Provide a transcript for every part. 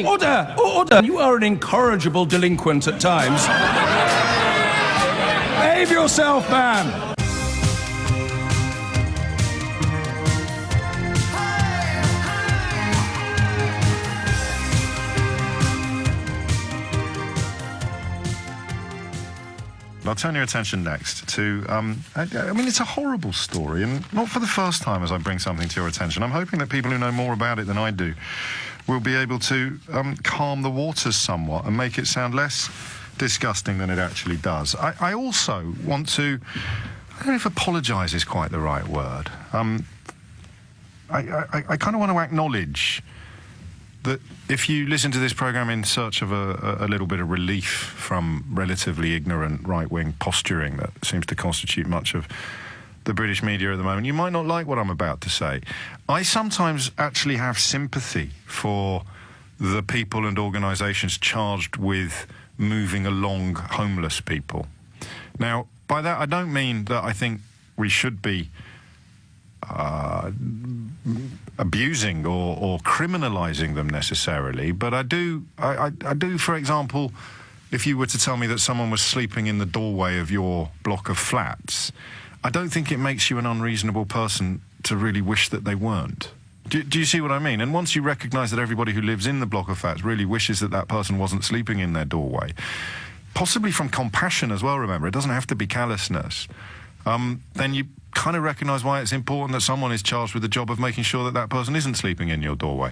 Order! Order! You are an incorrigible delinquent at times. Behave yourself, man! I'll turn your attention next to, I mean, it's a horrible story, and not for the first time as I bring something to your attention. I'm hoping that people who know more about it than I do will be able to calm the waters somewhat and make it sound less disgusting than it actually does. I also want to, I don't know if apologise is quite the right word. I kind of want to acknowledge that if you listen to this programme in search of a little bit of relief from relatively ignorant right-wing posturing that seems to constitute much of the British media at the moment, you might not like what I'm about to say. I sometimes actually have sympathy for the people and organisations charged with moving along homeless people. Now, by that, I don't mean that I think we should be abusing or criminalising them necessarily, but I do, for example, if you were to tell me that someone was sleeping in the doorway of your block of flats, I don't think it makes you an unreasonable person to really wish that they weren't. Do you see what I mean? And once you recognise that everybody who lives in the block of flats really wishes that that person wasn't sleeping in their doorway, possibly from compassion as well, remember, it doesn't have to be callousness, then you kind of recognise why it's important that someone is charged with the job of making sure that that person isn't sleeping in your doorway.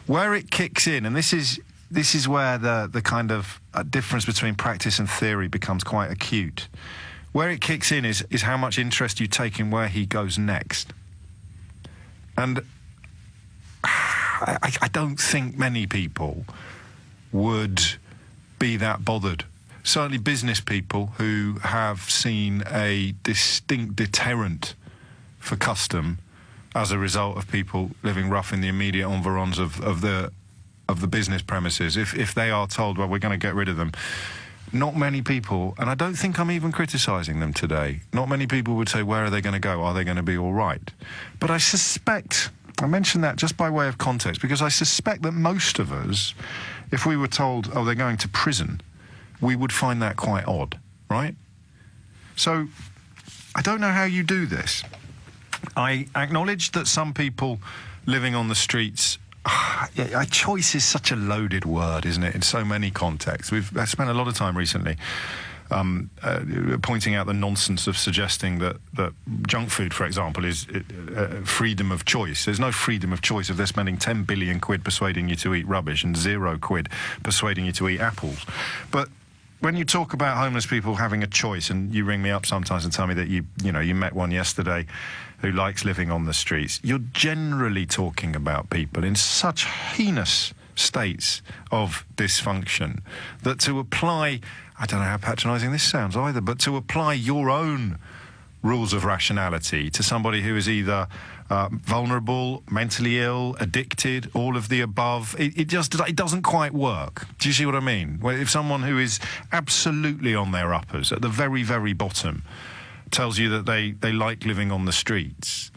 Where it kicks in, and this is where the kind of difference between practice and theory becomes quite acute. Where it kicks in is how much interest you take in where he goes next. And I don't think many people would be that bothered. Certainly business people who have seen a distinct deterrent for custom as a result of people living rough in the immediate environs of the business premises. If they are told, well, we're going to get rid of them, not many people, and I don't think I'm even criticising them today, not many people would say, where are they going to go? Are they going to be all right? But I suspect, I mention that just by way of context, because I suspect that most of us, if we were told, oh, they're going to prison, we would find that quite odd, right? So, I don't know how you do this. I acknowledge that some people living on the streets, choice is such a loaded word, isn't it, in so many contexts. I've spent a lot of time recently pointing out the nonsense of suggesting that junk food, for example, is freedom of choice. There's no freedom of choice if they're spending 10 billion quid persuading you to eat rubbish and 0 quid persuading you to eat apples. But when you talk about homeless people having a choice, and you ring me up sometimes and tell me that you met one yesterday who likes living on the streets, you're generally talking about people in such heinous states of dysfunction that to apply, I don't know how patronising this sounds either, but to apply your own rules of rationality to somebody who is either vulnerable, mentally ill, addicted, all of the above, it doesn't quite work. Do you see what I mean? Well, if someone who is absolutely on their uppers, at the very, very bottom, tells you that they like living on the streets,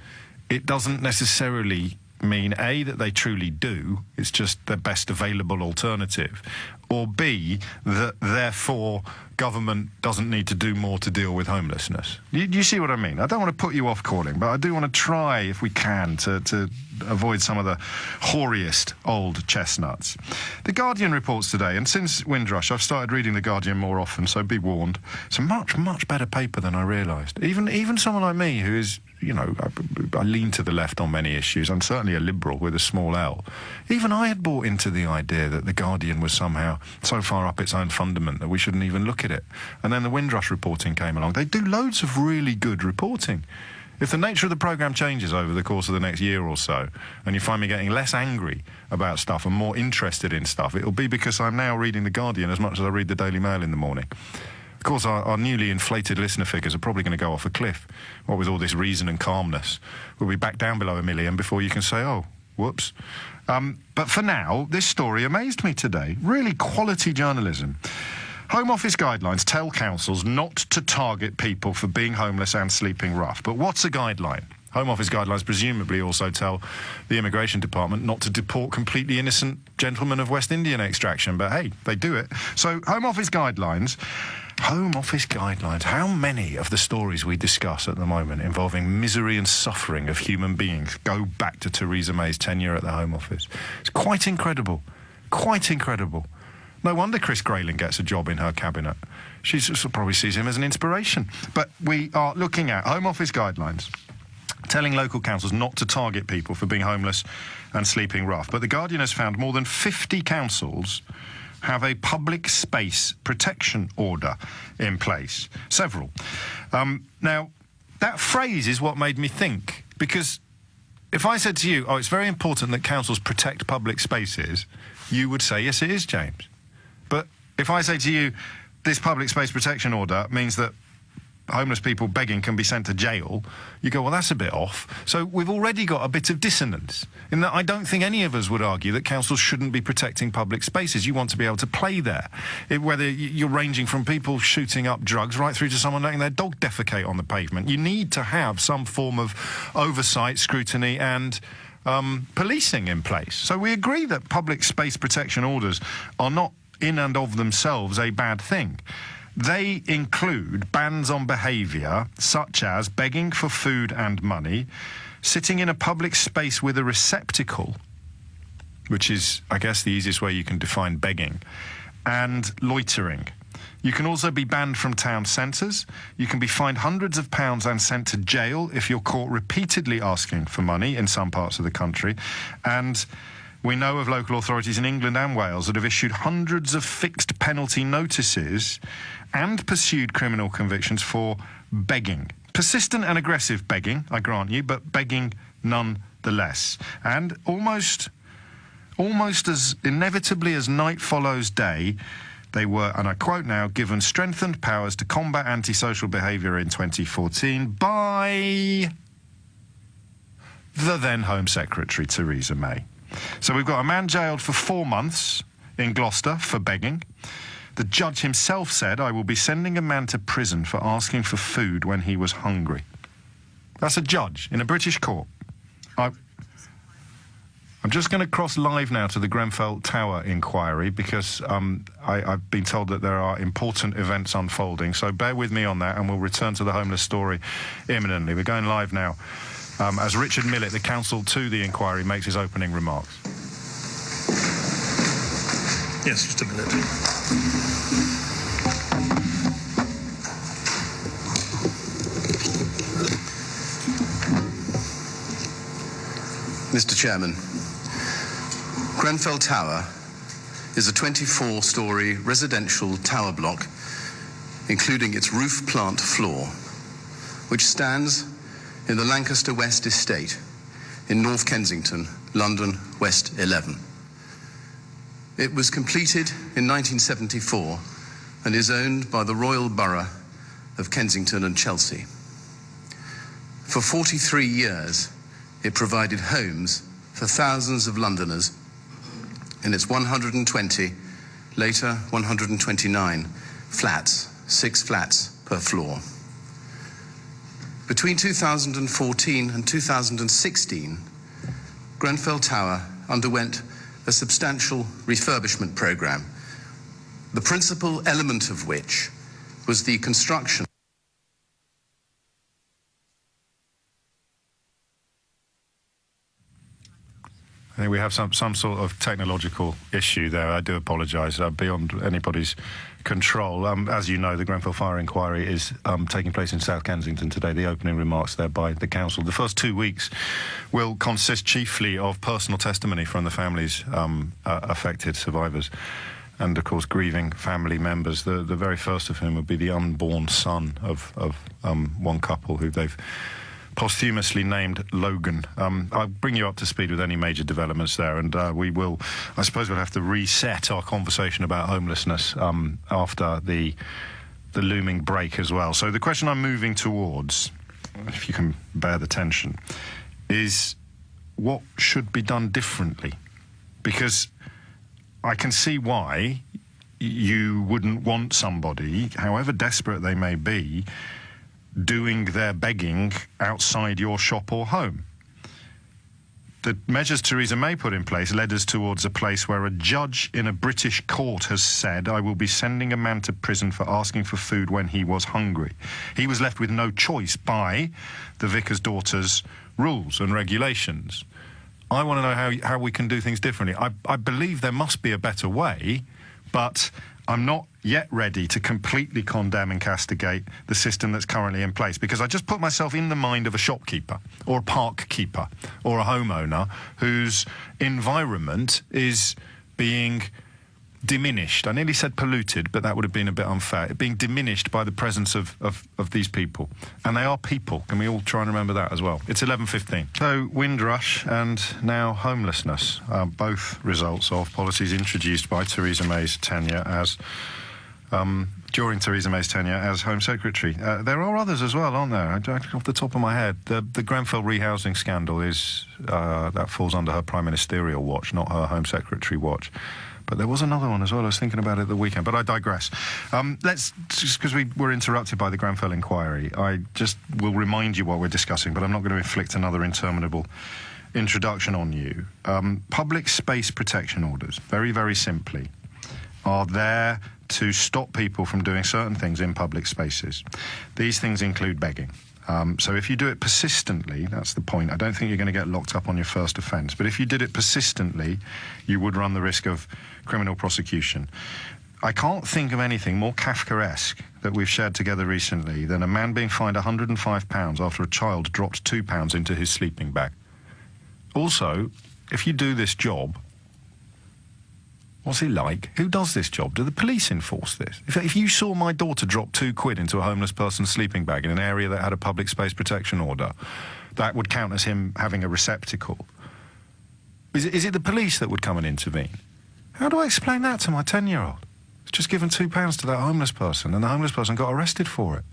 it doesn't necessarily mean, A, that they truly do, it's just the best available alternative, or B, that therefore government doesn't need to do more to deal with homelessness. You see what I mean? I don't want to put you off calling, but I do want to try, if we can, to avoid some of the hoariest old chestnuts. The Guardian reports today, and since Windrush, I've started reading The Guardian more often, so be warned. It's a much, much better paper than I realised. Even someone like me, who is, I lean to the left on many issues. I'm certainly a liberal with a small L. Even I had bought into the idea that The Guardian was somehow so far up its own fundament that we shouldn't even look at it. And then the Windrush reporting came along. They do loads of really good reporting. If the nature of the programme changes over the course of the next year or so, and you find me getting less angry about stuff and more interested in stuff, it'll be because I'm now reading The Guardian as much as I read the Daily Mail in the morning. Of course, our newly inflated listener figures are probably going to go off a cliff. What with all this reason and calmness, we'll be back down below 1 million before you can say, oh, whoops. But for now, this story amazed me today. Really quality journalism. Home Office guidelines tell councils not to target people for being homeless and sleeping rough. But what's a guideline? Home Office guidelines presumably also tell the Immigration Department not to deport completely innocent gentlemen of West Indian extraction, but hey, they do it. So Home Office guidelines. How many of the stories we discuss at the moment involving misery and suffering of human beings go back to Theresa May's tenure at the Home Office? It's quite incredible. Quite incredible. No wonder Chris Grayling gets a job in her cabinet. She probably sees him as an inspiration. But we are looking at Home Office guidelines telling local councils not to target people for being homeless and sleeping rough. But The Guardian has found more than 50 councils have a public space protection order in place. Several. Now, that phrase is what made me think, because if I said to you, oh, it's very important that councils protect public spaces, you would say, yes, it is, James. But if I say to you, this public space protection order means that homeless people begging can be sent to jail, you go, well, that's a bit off. So we've already got a bit of dissonance in that I don't think any of us would argue that councils shouldn't be protecting public spaces. You want to be able to play there, whether you're ranging from people shooting up drugs right through to someone letting their dog defecate on the pavement. You need to have some form of oversight, scrutiny and policing in place. So we agree that public space protection orders are not in and of themselves a bad thing. They include bans on behaviour such as begging for food and money, sitting in a public space with a receptacle, which is, I guess, the easiest way you can define begging, and loitering. You can also be banned from town centres. You can be fined hundreds of pounds and sent to jail if you're caught repeatedly asking for money in some parts of the country. And we know of local authorities in England and Wales that have issued hundreds of fixed penalty notices and pursued criminal convictions for begging. Persistent and aggressive begging, I grant you, but begging nonetheless. And almost as inevitably as night follows day, they were, and I quote now, given strengthened powers to combat antisocial behaviour in 2014 by the then Home Secretary, Theresa May. So we've got a man jailed for 4 months in Gloucester for begging. The judge himself said, I will be sending a man to prison for asking for food when he was hungry. That's a judge in a British court. I'm just going to cross live now to the Grenfell Tower inquiry because I've been told that there are important events unfolding. So bear with me on that and we'll return to the homeless story imminently. We're going live now as Richard Millett, the counsel to the inquiry, makes his opening remarks. Yes, just a minute. Mr. Chairman, Grenfell Tower is a 24-storey residential tower block, including its roof plant floor, which stands in the Lancaster West Estate in North Kensington, London, West 11. It was completed in 1974 and is owned by the Royal Borough of Kensington and Chelsea. For 43 years, it provided homes for thousands of Londoners in its 120, later 129 flats, 6 flats per floor. Between 2014 and 2016, Grenfell Tower underwent a substantial refurbishment programme, the principal element of which was the construction. I think we have some sort of technological issue there. I do apologise. Beyond anybody's control. As you know, the Grenfell Fire Inquiry is taking place in South Kensington today. The opening remarks there by the council. The first 2 weeks will consist chiefly of personal testimony from the families affected, survivors, and of course grieving family members. The very first of whom would be the unborn son of one couple who they've posthumously named Logan. I'll bring you up to speed with any major developments there, and I suppose we'll have to reset our conversation about homelessness after the looming break as well. So the question I'm moving towards, if you can bear the tension, is what should be done differently? Because I can see why you wouldn't want somebody, however desperate they may be, doing their begging outside your shop or home. The measures Theresa May put in place led us towards a place where a judge in a British court has said, I will be sending a man to prison for asking for food when he was hungry. He was left with no choice by the vicar's daughter's rules and regulations. I want to know how we can do things differently. I believe there must be a better way, but I'm not yet ready to completely condemn and castigate the system that's currently in place, because I just put myself in the mind of a shopkeeper or a park keeper or a homeowner whose environment is being diminished. I nearly said polluted, but that would have been a bit unfair. Being diminished by the presence of these people. And they are people. Can we all try and remember that as well? It's 11:15. So, Windrush and now homelessness are both results of policies introduced by Theresa May's tenure as... during Theresa May's tenure as Home Secretary. There are others as well, aren't there? Off the top of my head, the Grenfell rehousing scandal is that falls under her Prime Ministerial watch, not her Home Secretary watch. But there was another one as well. I was thinking about it the weekend, but I digress. Let's, just because we were interrupted by the Grenfell inquiry, I just will remind you what we're discussing, but I'm not going to inflict another interminable introduction on you. Public space protection orders, very, very simply, are there to stop people from doing certain things in public spaces. These things include begging. So if you do it persistently, that's the point. I don't think you're going to get locked up on your first offence. But if you did it persistently, you would run the risk of criminal prosecution. I can't think of anything more Kafkaesque that we've shared together recently than a man being fined £105 after a child dropped £2 into his sleeping bag. Also, if you do this job, what's it like? Who does this job? Do the police enforce this? If you saw my daughter drop £2 into a homeless person's sleeping bag in an area that had a public space protection order, that would count as him having a receptacle. Is it the police that would come and intervene? How do I explain that to my 10-year-old? It's just given £2 to that homeless person, and the homeless person got arrested for it.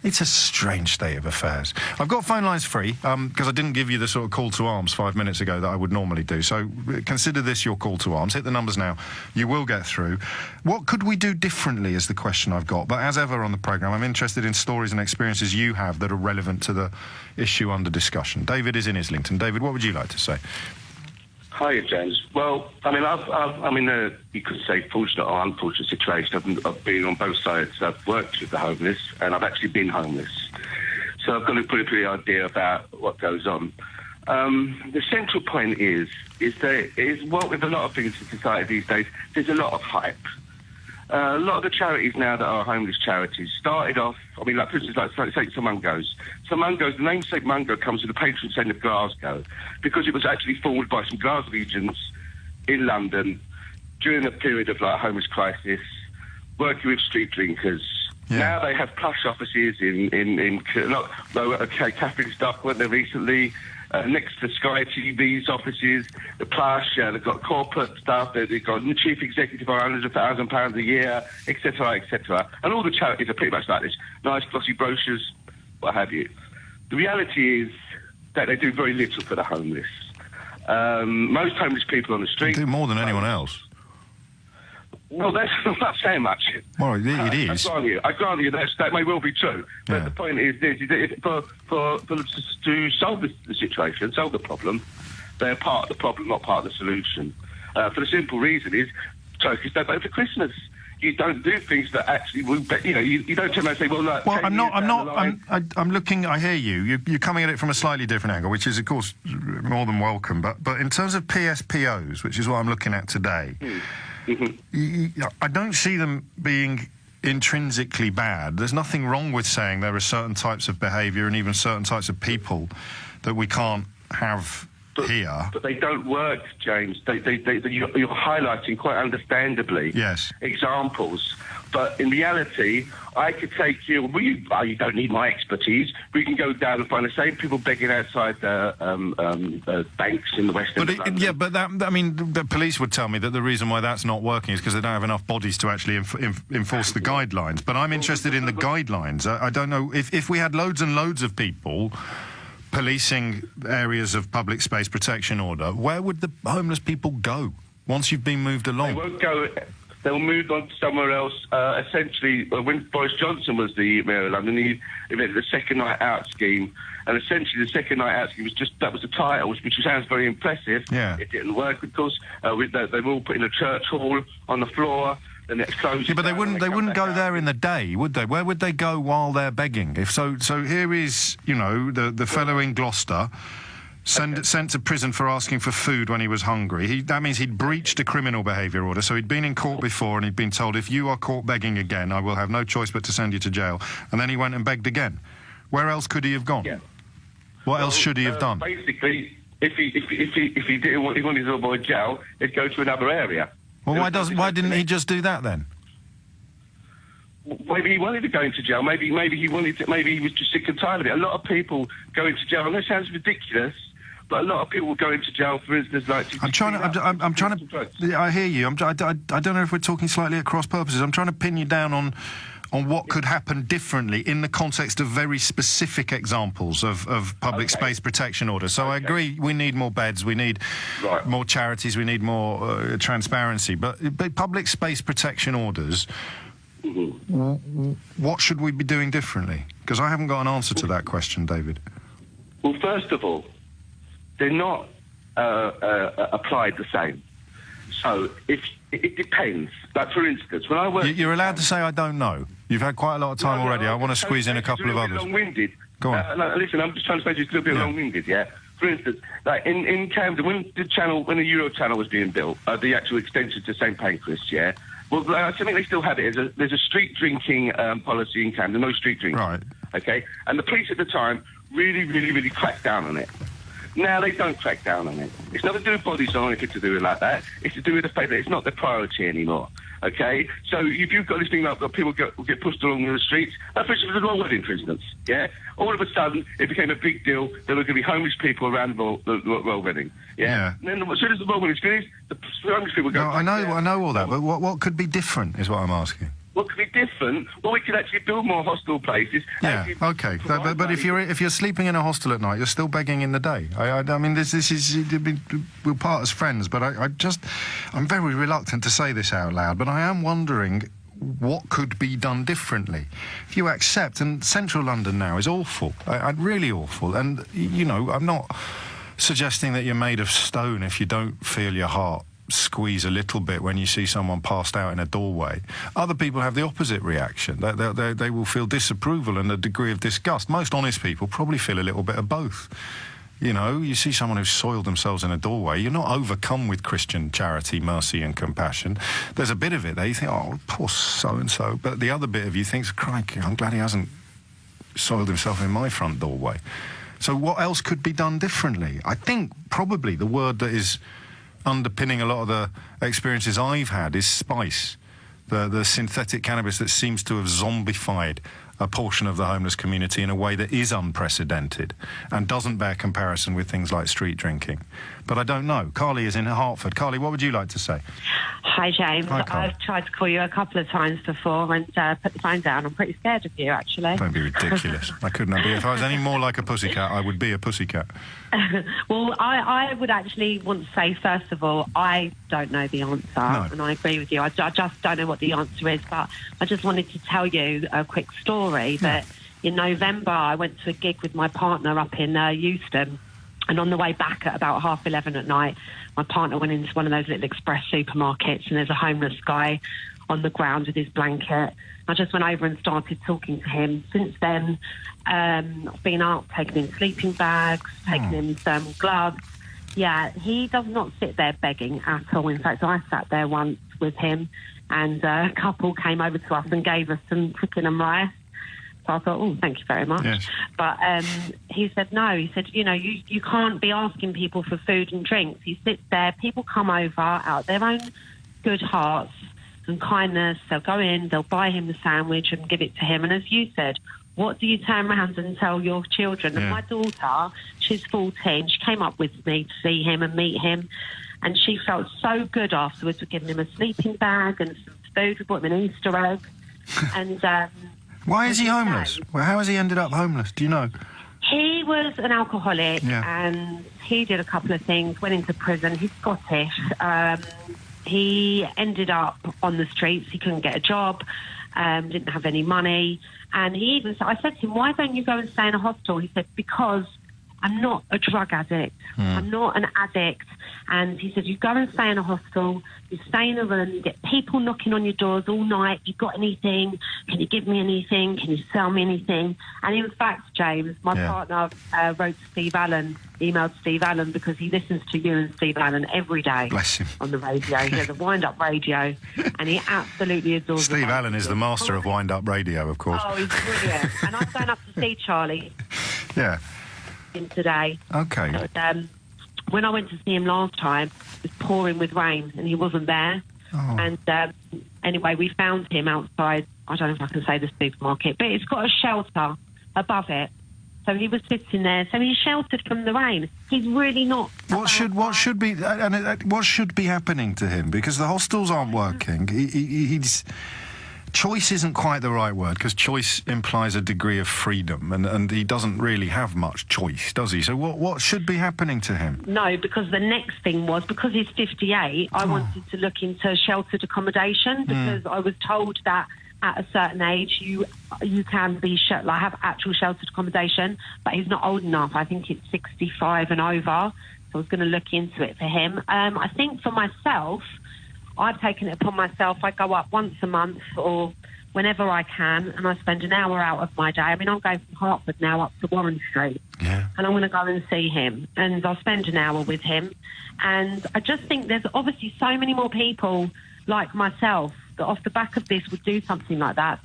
It's a strange state of affairs. I've got phone lines free, because I didn't give you the sort of call to arms 5 minutes ago that I would normally do. So consider this your call to arms. Hit the numbers now. You will get through. What could we do differently is the question I've got. But as ever on the programme, I'm interested in stories and experiences you have that are relevant to the issue under discussion. David is in Islington. David, what would you like to say? Hi, James. Well, I mean, I'm in a, you could say, fortunate or unfortunate situation. I've been on both sides. I've worked with the homeless, and I've actually been homeless. So I've got a pretty idea about what goes on. The central point is well, with a lot of things in society these days, there's a lot of hype. A lot of the charities now that are homeless charities started off, I mean, like, for instance, like St Mungo's. St Mungo's, the name St Mungo comes from the patron saint of Glasgow, because it was actually formed by some Glaswegians in London during a period of, like, homeless crisis, working with street drinkers. Yeah. Now they have plush offices in Catherine's Dock, weren't they, recently? Next to Sky TV's offices, the plush, they've got corporate stuff, they've got the chief executive on £100,000 a year, etc., etc. And all the charities are pretty much like this. Nice glossy brochures, what have you. The reality is that they do very little for the homeless. Most homeless people on the street... They do more than anyone else. Well, that's not saying much. Well, it is. I grant you that may well be true. But Yeah. the point is this, is that to solve the situation, solve the problem, they're part of the problem, not part of the solution. For the simple reason is, Turkish don't vote for Christmas. You don't do things that actually will, you don't turn around and say, well, look... Well, I'm looking, I hear you. You're coming at it from a slightly different angle, which is, of course, more than welcome. But in terms of PSPOs, which is what I'm looking at today... I don't see them being intrinsically bad. There's nothing wrong with saying there are certain types of behaviour and even certain types of people that we can't have here. But they don't work, James. You're highlighting quite understandably examples. But in reality, I could take you... Well, you don't need my expertise. We can go down and find the same people begging outside the banks in the West End of London. But the police would tell me that the reason why that's not working is because they don't have enough bodies to actually enforce the guidelines. But I'm interested in the guidelines. I don't know... If we had loads and loads of people policing areas of public space protection order, where would the homeless people go once you've been moved along? They were moved on to somewhere else. Essentially, when Boris Johnson was the Mayor of London, he invented the second night out scheme. And essentially, the second night out scheme that was the title, which sounds very impressive. Yeah. It didn't work, of course. They were all put in a church hall on the floor. Then it's closed. Yeah, but they down, wouldn't go out. there in the day, would they? Where would they go while they're begging? If so here is, the fellow in Gloucester sent to prison for asking for food when he was hungry. That means he'd breached a criminal behaviour order. So he'd been in court before and he'd been told, if you are caught begging again, I will have no choice but to send you to jail. And then he went and begged again. Where else could he have gone? Yeah. What else should he have done? Basically, if he didn't want, he wanted to avoid jail, he'd go to another area. Well, why didn't he just do that then? Maybe he wanted to go into jail. Maybe he wanted to. Maybe he was just sick and tired of it. A lot of people go into jail. I know it sounds ridiculous, but a lot of people go into jail, for instance, like. I'm trying to. I hear you. I don't know if we're talking slightly at cross purposes. I'm trying to pin you down on what could happen differently in the context of very specific examples of public space protection orders. So I agree, we need more beds, we need more charities, we need more transparency. But public space protection orders, what should we be doing differently? Because I haven't got an answer to that question, David. Well, first of all, they're not applied the same. So it depends. Like, for instance, when I work... You're allowed to say I don't know. You've had quite a lot of time already. I want to squeeze in a couple of others. Long-winded. Go on. Listen, I'm just trying to say it's a little bit long-winded, yeah? For instance, like in Camden, when the Euro Channel was being built, the actual extension to St Pancras, yeah? Well, I think they still have it. There's a street drinking policy in Camden, no street drinking. Right. Okay? And the police at the time really, really, really cracked down on it. Now they don't crack down on it. It's nothing to do with bodies or anything to do with like that. It's to do with the fact that it's not their priority anymore. Okay? So if you've got this thing like that people get pushed along the streets, for instance, the royal wedding, for instance, yeah? All of a sudden, it became a big deal. There were going to be homeless people around the royal wedding, yeah? And then as soon as the royal wedding finished, the homeless people go... No, I know all that, but what could be different is what I'm asking. What could be different? Well, we could actually build more hostel places. Yeah, okay. But if you're sleeping in a hostel at night, you're still begging in the day. I mean, this is we'll part as friends, but I'm very reluctant to say this out loud. But I am wondering what could be done differently. If you accept, and central London now is awful, really awful, and I'm not suggesting that you're made of stone if you don't feel your heart squeeze a little bit when you see someone passed out in a doorway. Other people have the opposite reaction. They will feel disapproval and a degree of disgust. Most honest people probably feel a little bit of both. You see someone who's soiled themselves in a doorway, you're not overcome with Christian charity, mercy and compassion. There's a bit of it there. You think, oh, poor so-and-so. But the other bit of you thinks, crikey, I'm glad he hasn't soiled himself in my front doorway. So what else could be done differently? I think probably the word that is underpinning a lot of the experiences I've had is spice, the synthetic cannabis that seems to have zombified a portion of the homeless community in a way that is unprecedented and doesn't bear comparison with things like street drinking. But I don't know. Carly is in Hertford. Carly, what would you like to say? Hi, James. Hi, Carly. I've tried to call you a couple of times before and put the phone down. I'm pretty scared of you, actually. Don't be ridiculous. I couldn't be. If I was any more like a pussycat, I would be a pussycat. Well, I would actually want to say, first of all, I don't know the answer, and I agree with you. I just don't know what the answer is, but I just wanted to tell you a quick story that in November I went to a gig with my partner up in Euston, and on the way back at about 11:30 at night, my partner went into one of those little express supermarkets, and there's a homeless guy on the ground with his blanket. I just went over and started talking to him. Since then, I've been out, taking him sleeping bags, taking him some gloves. Yeah, he does not sit there begging at all. In fact, I sat there once with him, and a couple came over to us and gave us some chicken and rice. So I thought, oh, thank you very much. Yes. But he said no. He said, you can't be asking people for food and drinks. He sits there, people come over out of their own good hearts and kindness. They'll go in, they'll buy him the sandwich and give it to him. And as you said, what do you turn around and tell your children? And my daughter, she's 14, she came up with me to see him and meet him. And she felt so good afterwards. We're giving him a sleeping bag and some food. We bought him an Easter egg. And why is he homeless? Well, how has he ended up homeless? Do you know? He was an alcoholic, and he did a couple of things, went into prison. He's Scottish. he ended up on the streets. He couldn't get a job, didn't have any money. And he even said, I said to him, why don't you go and stay in a hostel? He said, because I'm not a drug addict. I'm not an addict. And he said, you go and stay in a hostel, you stay in a room, you get people knocking on your doors all night. You got anything? Can you give me anything? Can you sell me anything? And in fact, James, my partner wrote to Steve Allen, emailed Steve Allen, because he listens to you and Steve Allen every day. Bless him. On the radio. He has a wind-up radio, and he absolutely adores Steve Allen is the master of wind-up radio, of course. Oh, he's brilliant. And I'm going up to see Charlie. Yeah. Today. Okay. But, when I went to see him last time, it was pouring with rain and he wasn't there. Oh. And anyway, we found him outside, I don't know if I can say the supermarket, but it's got a shelter above it. So he was sitting there. So he's sheltered from the rain. He's really not. What should be happening to him? Because the hostels aren't working. He's choice isn't quite the right word, because choice implies a degree of freedom, and he doesn't really have much choice, does he? So what should be happening to him? No, because the next thing was, because he's 58, I wanted to look into sheltered accommodation, because I was told that at a certain age you can be have actual sheltered accommodation, but he's not old enough. I think it's 65 and over, so I was going to look into it for him. I think for myself, I've taken it upon myself. I go up once a month or whenever I can, and I spend an hour out of my day. I mean, I'm going from Hertford now up to Warren Street, and I'm going to go and see him, and I'll spend an hour with him. And I just think there's obviously so many more people like myself that off the back of this would do something like that,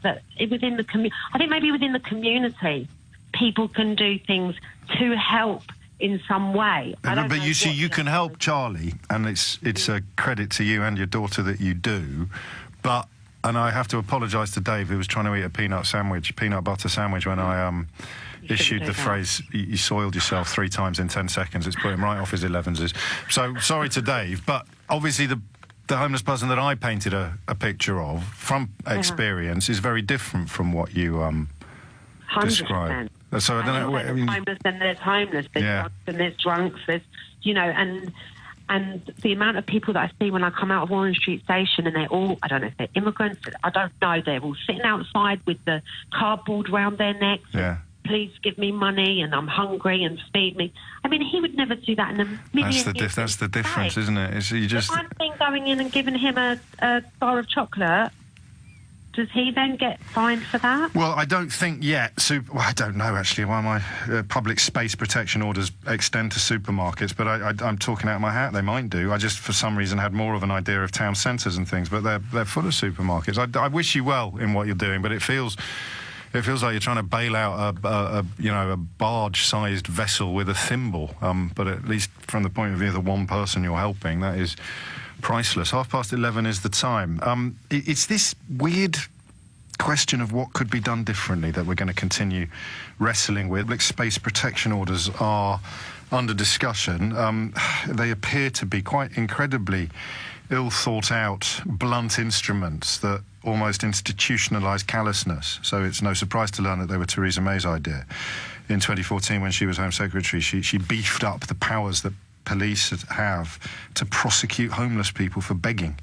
within the I think maybe within the community, people can do things to help in some way. But you see, you can help Charlie, and it's a credit to you and your daughter that you do. And I have to apologise to Dave, who was trying to eat a peanut butter sandwich, when I issued the phrase, you soiled yourself 3 times in 10 seconds. It's put him right off his 11s. So sorry to Dave, but obviously the homeless person that I painted a picture of from experience is very different from what you described. So I don't know. I mean, there's homeless, there's drunks, and there's drunks. There's, and the amount of people that I see when I come out of Warren Street Station, and they're all, I don't know if they're immigrants, I don't know, they're all sitting outside with the cardboard round their necks. Yeah. Please give me money, and I'm hungry, and feed me. I mean, he would never do that in a million years. That's the difference, isn't it? It's, you just. If I'm being going in and giving him a bar of chocolate, does he then get fined for that? Well, I don't think yet. I don't know, actually, why my public space protection orders extend to supermarkets, but I'm talking out of my hat. They might do. I just, for some reason, had more of an idea of town centres and things, but they're full of supermarkets. I wish you well in what you're doing, but it feels like you're trying to bail out a barge-sized vessel with a thimble. But at least from the point of view of the one person you're helping, that is priceless. 11:30 is the time. It's this weird question of what could be done differently that we're going to continue wrestling with. Public space protection orders are under discussion. They appear to be quite incredibly ill-thought-out, blunt instruments that almost institutionalise callousness. So it's no surprise to learn that they were Theresa May's idea. In 2014, when she was Home Secretary, she beefed up the powers that police have to prosecute homeless people for begging.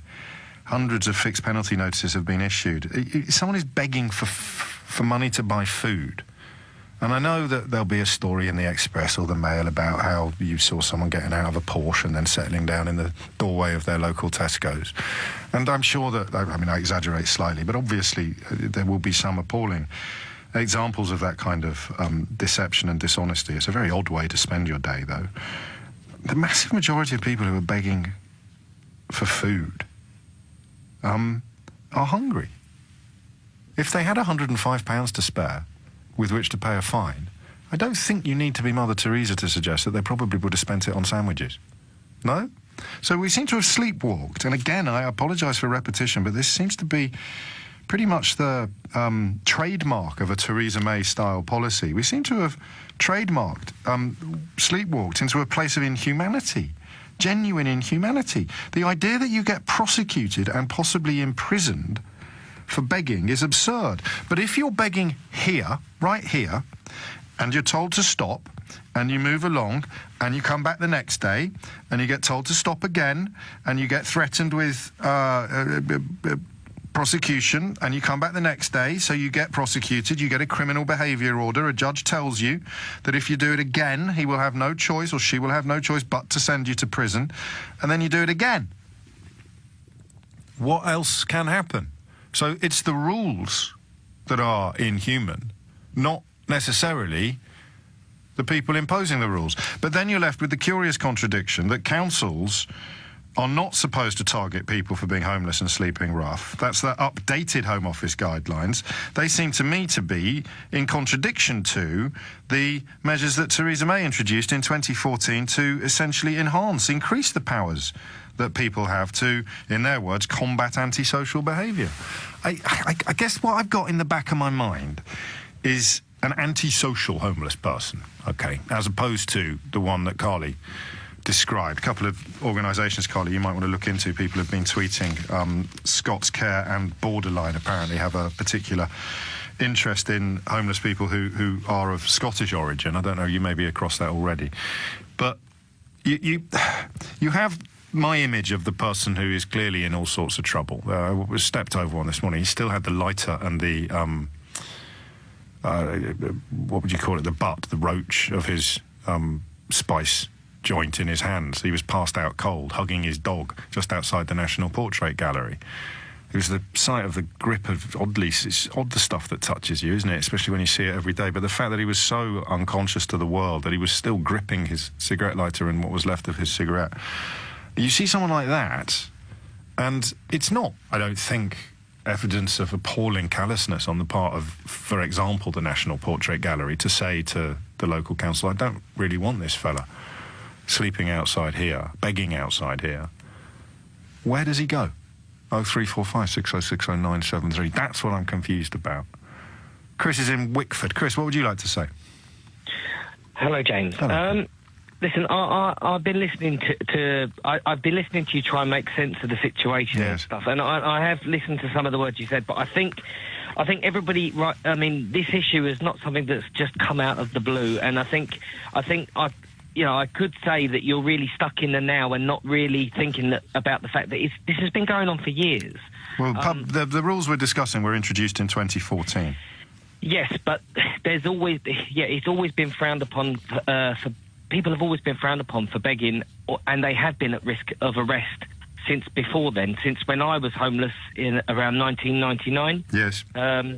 Hundreds of fixed penalty notices have been issued. Someone is begging for money to buy food. And I know that there'll be a story in the Express or the Mail about how you saw someone getting out of a Porsche and then settling down in the doorway of their local Tesco's. And I'm sure that, I exaggerate slightly, but obviously there will be some appalling examples of that kind of deception and dishonesty. It's a very odd way to spend your day, though. The massive majority of people who are begging for food are hungry. If they had £105 to spare with which to pay a fine, I don't think you need to be Mother Teresa to suggest that they probably would have spent it on sandwiches. No? So we seem to have sleepwalked. And again, I apologise for repetition, but this seems to be pretty much the trademark of a Theresa May-style policy. We seem to have trademarked, sleepwalked into a place of inhumanity, genuine inhumanity. The idea that you get prosecuted and possibly imprisoned for begging is absurd. But if you're begging here, right here, and you're told to stop, and you move along, and you come back the next day, and you get told to stop again, and you get threatened with prosecution, and you come back the next day, so you get prosecuted, you get a criminal behaviour order, a judge tells you that if you do it again, he will have no choice, or she will have no choice but to send you to prison, and then you do it again. What else can happen? So it's the rules that are inhuman, not necessarily the people imposing the rules. But then you're left with the curious contradiction that councils are not supposed to target people for being homeless and sleeping rough. That's the updated Home Office guidelines. They seem to me to be in contradiction to the measures that Theresa May introduced in 2014 to essentially increase the powers that people have to, in their words, combat antisocial behaviour. I guess what I've got in the back of my mind is an antisocial homeless person, OK, as opposed to the one that Carly described. A couple of organisations, Carly, you might want to look into. People have been tweeting. Scots Care and Borderline apparently have a particular interest in homeless people who are of Scottish origin. I don't know, you may be across that already. But you have my image of the person who is clearly in all sorts of trouble. I was stepped over on this morning. He still had the lighter and the, what would you call it, the roach of his spice joint in his hands. He was passed out cold, hugging his dog just outside the National Portrait Gallery. It was the sight of the grip of, it's odd the stuff that touches you, isn't it? Especially when you see it every day. But the fact that he was so unconscious to the world that he was still gripping his cigarette lighter and what was left of his cigarette. You see someone like that, and it's not, I don't think, evidence of appalling callousness on the part of, for example, the National Portrait Gallery to say to the local council, I don't really want this fella sleeping outside here, begging outside here. Where does he go? 0345 606 0973. That's what I'm confused about. Chris is in Wickford. Chris, what would you like to say? Hello, James. Hello. Listen, I've been listening I've been listening to you try and make sense of the situation and stuff, and I have listened to some of the words you said, but I think everybody, right? I mean, this issue is not something that's just come out of the blue, and I think I could say that you're really stuck in the now and not really thinking about the fact that this has been going on for years. Well, the rules we're discussing were introduced in 2014. Yes, but it's always been frowned upon for people have always been frowned upon for begging, and they have been at risk of arrest since before then, since when I was homeless in around 1999. Yes. But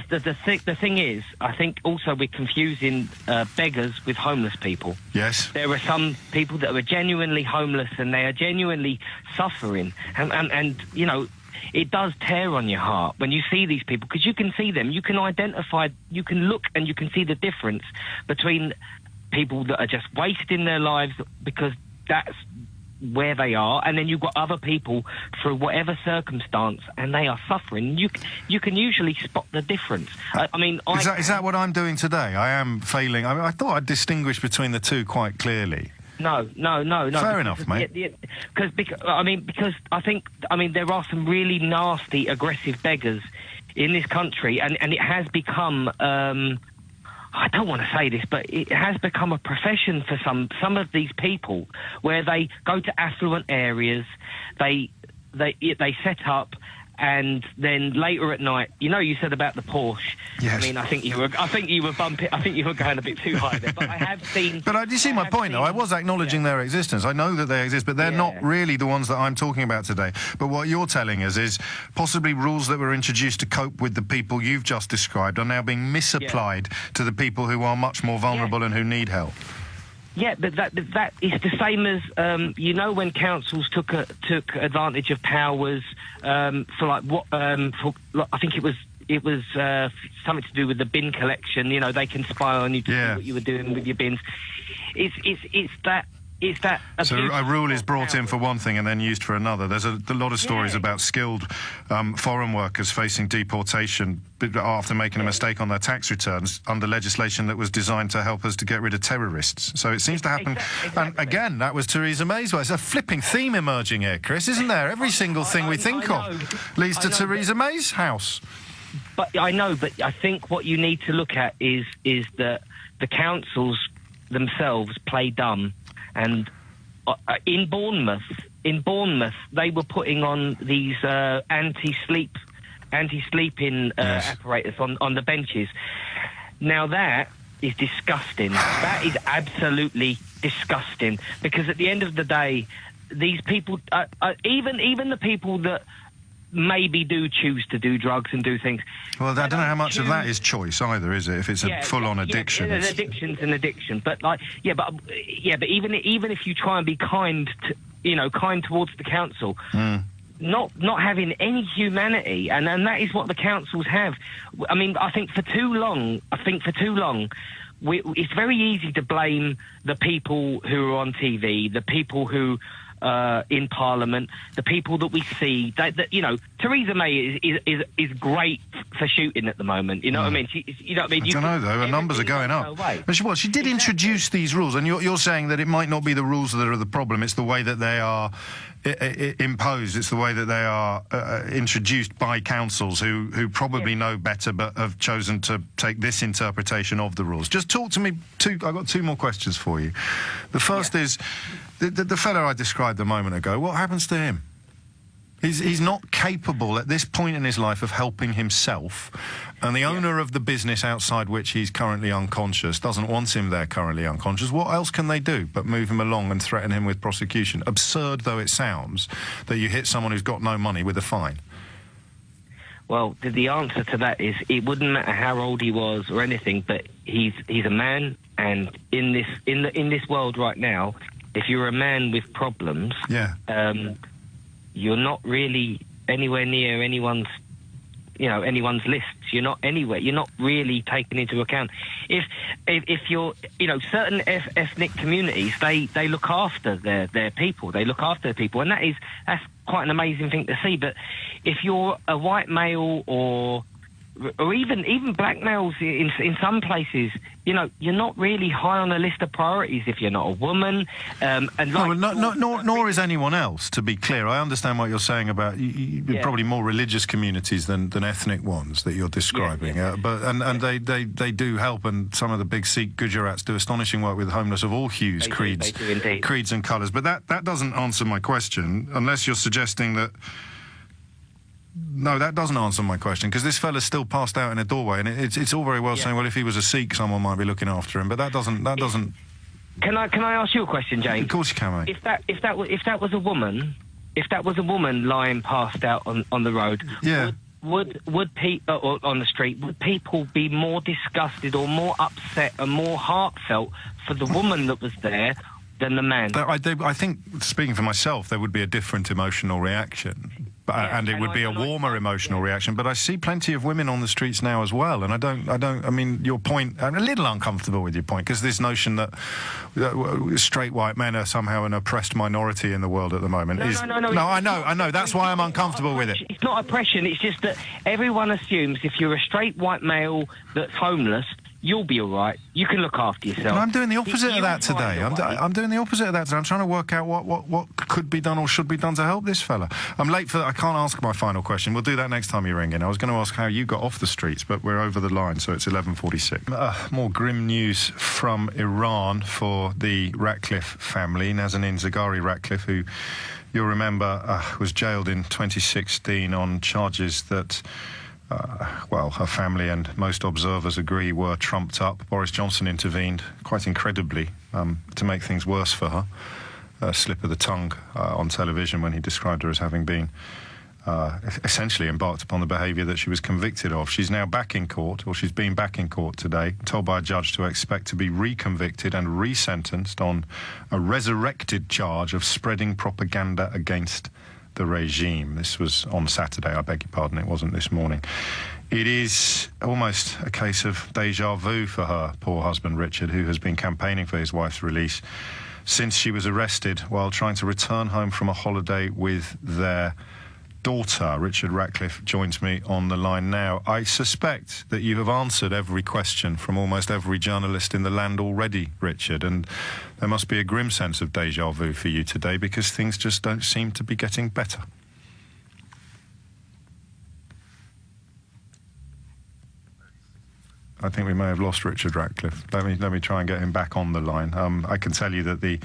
the thing is, I think also we're confusing beggars with homeless people. Yes. There are some people that are genuinely homeless and they are genuinely suffering, and you know, it does tear on your heart when you see these people, because you can see them, you can identify, you can look and you can see the difference between people that are just wasting their lives because that's where they are, and then you've got other people through whatever circumstance and they are suffering. You can usually spot the difference. Is that what I'm doing today? I am failing. I thought I'd distinguish between the two quite clearly. No. Fair enough, mate. Because I think there are some really nasty, aggressive beggars in this country, and it has become. I don't want to say this, but it has become a profession for some of these people, where they go to affluent areas, they set up, and then later at night, you know, you said about the Porsche. Yes. I mean, I think you were bumping. I think you were going a bit too high there. But I have seen. But you see my point, though. I was acknowledging their existence. I know that they exist, but they're not really the ones that I'm talking about today. But what you're telling us is possibly rules that were introduced to cope with the people you've just described are now being misapplied to the people who are much more vulnerable and who need help. Yeah, but that is the same as when councils took advantage of powers I think it was something to do with the bin collection. You know, they can spy on you to see what you were doing with your bins. It's that. So a rule is brought in for one thing and then used for another. There's a lot of stories about skilled foreign workers facing deportation after making a mistake on their tax returns under legislation that was designed to help us to get rid of terrorists. So it seems to happen. Exactly. And again, that was Theresa May's way. It's a flipping theme emerging here, Chris, isn't there? Every single thing we think of leads to Theresa May's house. But I think what you need to look at is that the councils themselves play dumb, and in Bournemouth, they were putting on these anti-sleeping apparatus on the benches. Now that is disgusting. That is absolutely disgusting, because at the end of the day, these people, even the people that maybe do choose to do drugs and do things. Well, I don't know how much of that is choice either, is it? If it's a full-on addiction, addiction's an addiction. But but even if you try and be kind towards the council, not having any humanity, and that is what the councils have. I mean, I think for too long, it's very easy to blame the people who are on TV, the people who in Parliament, the people that we see. Theresa May is great for shooting at the moment. You know what I mean? I don't know though. Her numbers are going up. But she did introduce these rules, and you're saying that it might not be the rules that are the problem. It's the way that they are imposed. It's the way that they are introduced by councils who probably know better, but have chosen to take this interpretation of the rules. Just talk to me. I've got two more questions for you. The first is the fellow I described a moment ago. What happens to him? He's not capable at this point in his life of helping himself, and the owner of the business outside which he's currently unconscious doesn't want him there currently unconscious. What else can they do but move him along and threaten him with prosecution? Absurd though it sounds, that you hit someone who's got no money with a fine. Well, the answer to that is it wouldn't matter how old he was or anything, but he's a man, and in this world right now, if you're a man with problems, you're not really anywhere near anyone's lists. You're not anywhere. You're not really taken into account. If you're, certain ethnic communities, they look after their people. They look after their people, and that's quite an amazing thing to see. But if you're a white male or even black males in some places, you're not really high on the list of priorities if you're not a woman. Nor is anyone else, to be clear. I understand what you're saying about probably more religious communities than ethnic ones that you're describing. They do help, and some of the big Sikh Gujaratis do astonishing work with homeless of all hues, creeds and colours. But that doesn't answer my question, unless you're suggesting that... No, that doesn't answer my question, because this fella's still passed out in a doorway, and it's all very well saying, well, if he was a Sikh, someone might be looking after him, but that doesn't. Can I ask you a question, James? Of course you can, mate. If that was a woman lying passed out on the road, would people on the street, would people be more disgusted or more upset and more heartfelt for the woman that was there than the man? I think, speaking for myself, there would be a different emotional reaction. And it would be a warmer emotional reaction. But I see plenty of women on the streets now as well. And I mean, your point, I'm a little uncomfortable with your point, because this notion that straight white men are somehow an oppressed minority in the world at the moment is... No, I know. That's why I'm uncomfortable with it. It's not oppression. It's just that everyone assumes if you're a straight white male that's homeless, you'll be all right. You can look after yourself. And I'm doing the opposite of that today. I'm doing the opposite of that today. I'm trying to work out what could be done or should be done to help this fella. I'm late for that. I can't ask my final question. We'll do that next time you ring in. I was going to ask how you got off the streets, but we're over the line, so it's 11:46. More grim news from Iran for the Ratcliffe family. Nazanin Zaghari Ratcliffe, who you'll remember was jailed in 2016 on charges that... her family and most observers agree were trumped up. Boris Johnson intervened, quite incredibly, to make things worse for her. A slip of the tongue on television when he described her as having been essentially embarked upon the behaviour that she was convicted of. She's now back in court, or she's been back in court today, told by a judge to expect to be reconvicted and resentenced on a resurrected charge of spreading propaganda against the regime. This was on Saturday, I beg your pardon, it wasn't this morning. It is almost a case of deja vu for her poor husband Richard, who has been campaigning for his wife's release since she was arrested while trying to return home from a holiday with their daughter. Richard Ratcliffe joins me on the line now. I suspect that you have answered every question from almost every journalist in the land already, Richard, and there must be a grim sense of deja vu for you today, because things just don't seem to be getting better. I think we may have lost Richard Ratcliffe. Let me try and get him back on the line. I can tell you that the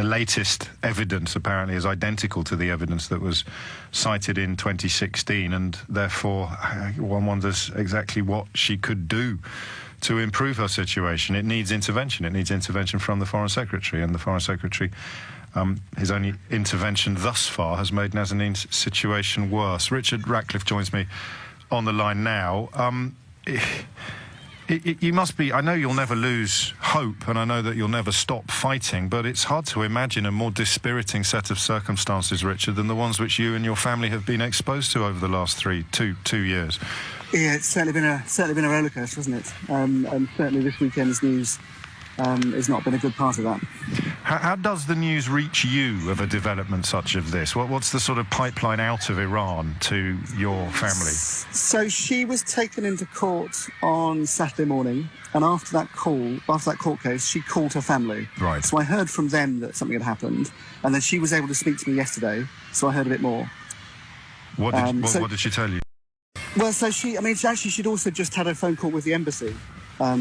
latest evidence apparently is identical to the evidence that was cited in 2016, and therefore one wonders exactly what she could do to improve her situation. It needs intervention. It needs intervention from the Foreign Secretary, and the Foreign Secretary, his only intervention thus far has made Nazanin's situation worse. Richard Ratcliffe joins me on the line now. You must be, I know you'll never lose hope, and I know that you'll never stop fighting, but it's hard to imagine a more dispiriting set of circumstances, Richard, than the ones which you and your family have been exposed to over the last two years. Yeah, it's certainly been a rollercoaster, hasn't it? And certainly this weekend's news has not been a good part of that. How does the news reach you of a development such as this? What's the sort of pipeline out of Iran to your family? So she was taken into court on Saturday morning, and after that court case, she called her family. Right. So I heard from them that something had happened, and then she was able to speak to me yesterday, so I heard a bit more. What did she tell you? Well, so she'd also just had a phone call with the embassy.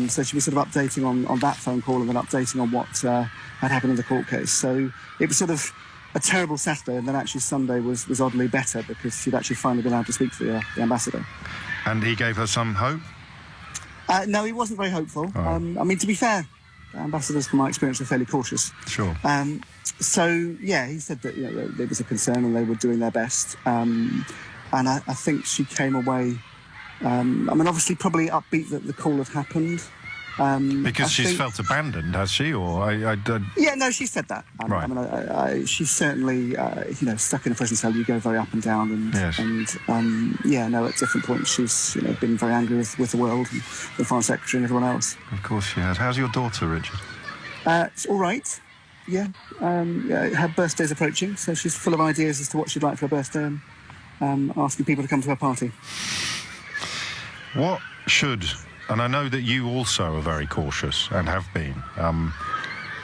So she was sort of updating on that phone call and then updating on what had happened in the court case. So it was sort of a terrible Saturday, and then actually Sunday was oddly better because she'd actually finally been able to speak to the ambassador. And he gave her some hope? No, he wasn't very hopeful. Oh. I mean, to be fair, ambassadors, from my experience, are fairly cautious. Sure. So, yeah, he said that there was a concern and they were doing their best. And I think she came away... obviously probably upbeat that the call had happened. Because she's felt abandoned, has she? Or Yeah, no, she said that. Right. She's certainly, stuck in a prison cell. You go very up and down, and yes. At different points she's been very angry with the world and the Foreign Secretary and everyone else. Of course she has. How's your daughter, Richard? It's all right. Yeah, her birthday's approaching, so she's full of ideas as to what she'd like for her birthday, and asking people to come to her party. What should, and I know that you also are very cautious and have been,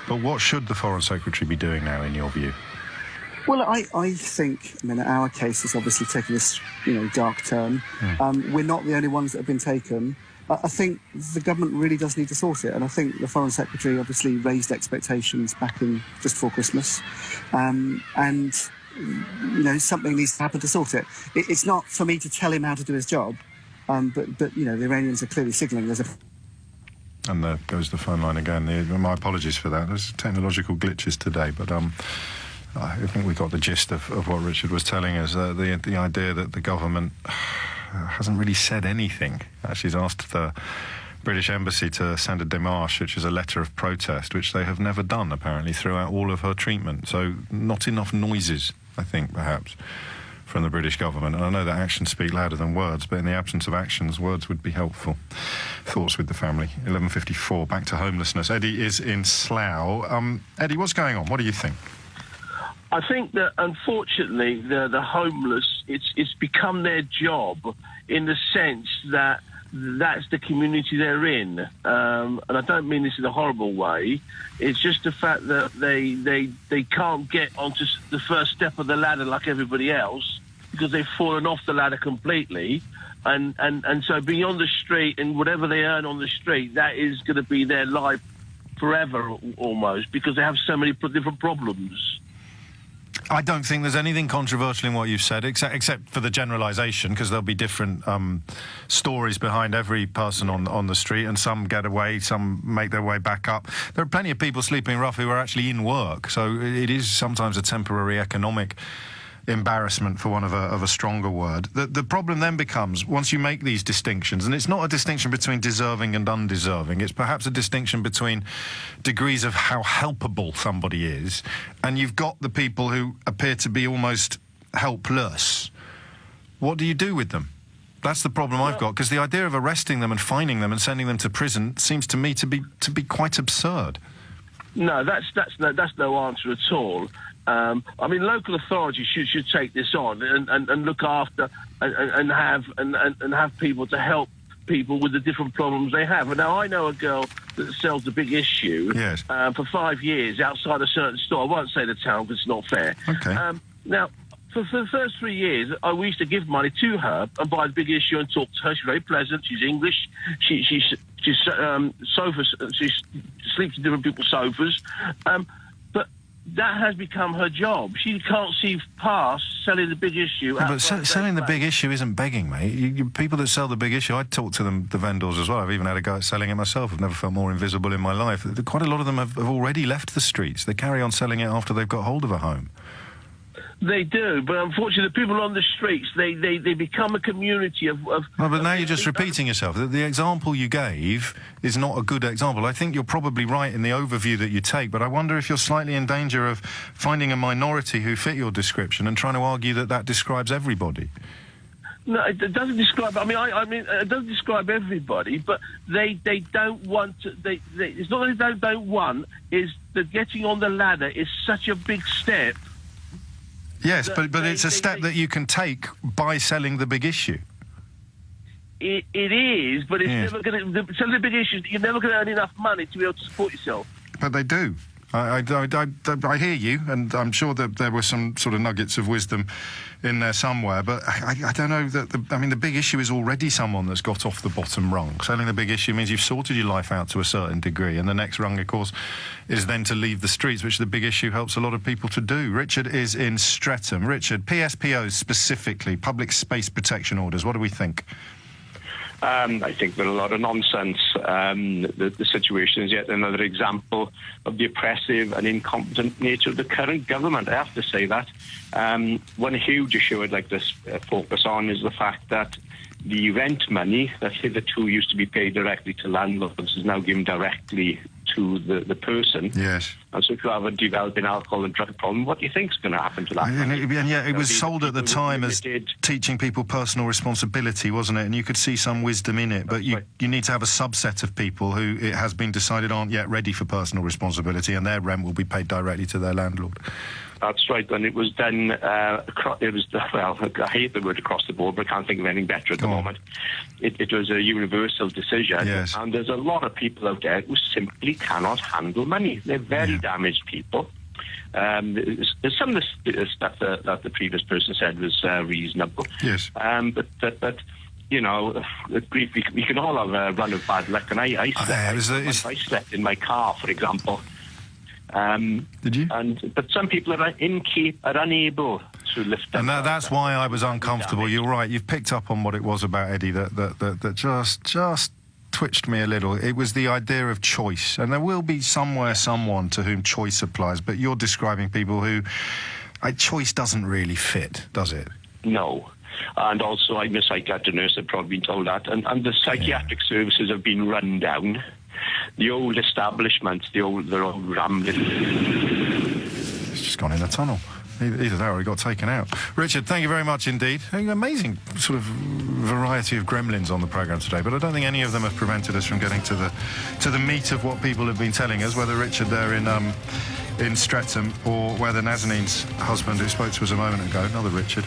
but what should the Foreign Secretary be doing now, in your view? Well, I think, our case has obviously taken this, dark turn. We're not the only ones that have been taken. I think the government really does need to sort it, and I think the Foreign Secretary obviously raised expectations back in just before Christmas, and something needs to happen to sort it. It's not for me to tell him how to do his job. But the Iranians are clearly signalling there's a... And there goes the phone line again. My apologies for that. There's technological glitches today, but I think we got the gist of what Richard was telling us. The idea that the government hasn't really said anything. She's asked the British Embassy to send a démarche, which is a letter of protest, which they have never done, apparently, throughout all of her treatment. So not enough noises, I think, perhaps, from the British government. And I know that actions speak louder than words, but in the absence of actions, words would be helpful. Thoughts with the family. 11:54, back to homelessness. Eddie is in Slough. Eddie, what's going on? What do you think? I think that, unfortunately, the homeless, it's become their job in the sense that that's the community they're in. And I don't mean this in a horrible way. It's just the fact that they can't get onto the first step of the ladder like everybody else because they've fallen off the ladder completely. And so being on the street and whatever they earn on the street, that is going to be their life forever almost, because they have so many different problems. I don't think there's anything controversial in what you've said, except for the generalisation, because there'll be different stories behind every person on the street, and some get away, some make their way back up. There are plenty of people sleeping rough who are actually in work, so it is sometimes a temporary economic embarrassment, for want of a stronger word. The problem then becomes, once you make these distinctions, and it's not a distinction between deserving and undeserving, it's perhaps a distinction between degrees of how helpable somebody is, and you've got the people who appear to be almost helpless. What do you do with them? That's the problem I've got, because the idea of arresting them and fining them and sending them to prison seems to me to be quite absurd. No, that's no answer at all. Local authorities should take this on and look after and have people to help people with the different problems they have. And now I know a girl that sells a big issue. Yes. For 5 years outside a certain store. I won't say the town because it's not fair. Okay. Now, for the first 3 years, we used to give money to her and buy the big issue and talk to her. She's very pleasant. She's English. She sleeps in different people's sofas. But that has become her job. She can't see past selling the big issue. Yeah, but selling the big issue isn't begging, mate. People that sell the big issue, I talk to them, the vendors as well. I've even had a go at selling it myself. I've never felt more invisible in my life. Quite a lot of them have already left the streets. They carry on selling it after they've got hold of a home. They do, but unfortunately, the people on the streets, they become a community of... No, but now you're just repeating yourself. The example you gave is not a good example. I think you're probably right in the overview that you take, but I wonder if you're slightly in danger of finding a minority who fit your description and trying to argue that that describes everybody. No, it doesn't describe... I mean, it doesn't describe everybody, but they don't want to... It's not that they don't want, is that getting on the ladder is such a big step. Yes, but it's a step that you can take by selling the big issue. It is, but it's never going to... Selling the big issue, you're never going to earn enough money to be able to support yourself. But they do. I hear you, and I'm sure that there were some sort of nuggets of wisdom in there somewhere, but I don't know that... the big issue is already someone that's got off the bottom rung. Selling the big issue means you've sorted your life out to a certain degree, and the next rung, of course, is then to leave the streets, which the big issue helps a lot of people to do. Richard is in Streatham. Richard, PSPOs specifically, public space protection orders, what do we think? I think they're a lot of nonsense. The situation is yet another example of the oppressive and incompetent nature of the current government. I have to say that. One huge issue I'd like to focus on is the fact that the rent money that hitherto used to be paid directly to landlords is now given directly to the person. Yes. And so if you have a developing alcohol and drug problem, what do you think is going to happen to that? And yet it was sold at the time as teaching people personal responsibility, wasn't it? And you could see some wisdom in it, but you need to have a subset of people who it has been decided aren't yet ready for personal responsibility, and their rent will be paid directly to their landlord. That's right, and it was done, I hate the word across the board, but I can't think of anything better at the moment. It was a universal decision, yes. And there's a lot of people out there who simply cannot handle money. They're very damaged people. There's some of the stuff that the previous person said was reasonable. Yes. But you know, we can all have a run of bad luck, and I slept in my car, for example. Did you? But some people are unable to lift them. And that's why I was uncomfortable. You're right. You've picked up on what it was about Eddie that just twitched me a little. It was the idea of choice, and there will be somewhere someone to whom choice applies. But you're describing people who choice doesn't really fit, does it? No. And also, I'm a psychiatric nurse. I've probably been told that, and the psychiatric services have been run down. The old establishments, they're all rambling. It's just gone in a tunnel. Either that or he got taken out. Richard, thank you very much indeed. An amazing sort of variety of gremlins on the programme today, but I don't think any of them have prevented us from getting to the meat of what people have been telling us, whether Richard there in Streatham or whether Nazanine's husband, who spoke to us a moment ago, another Richard.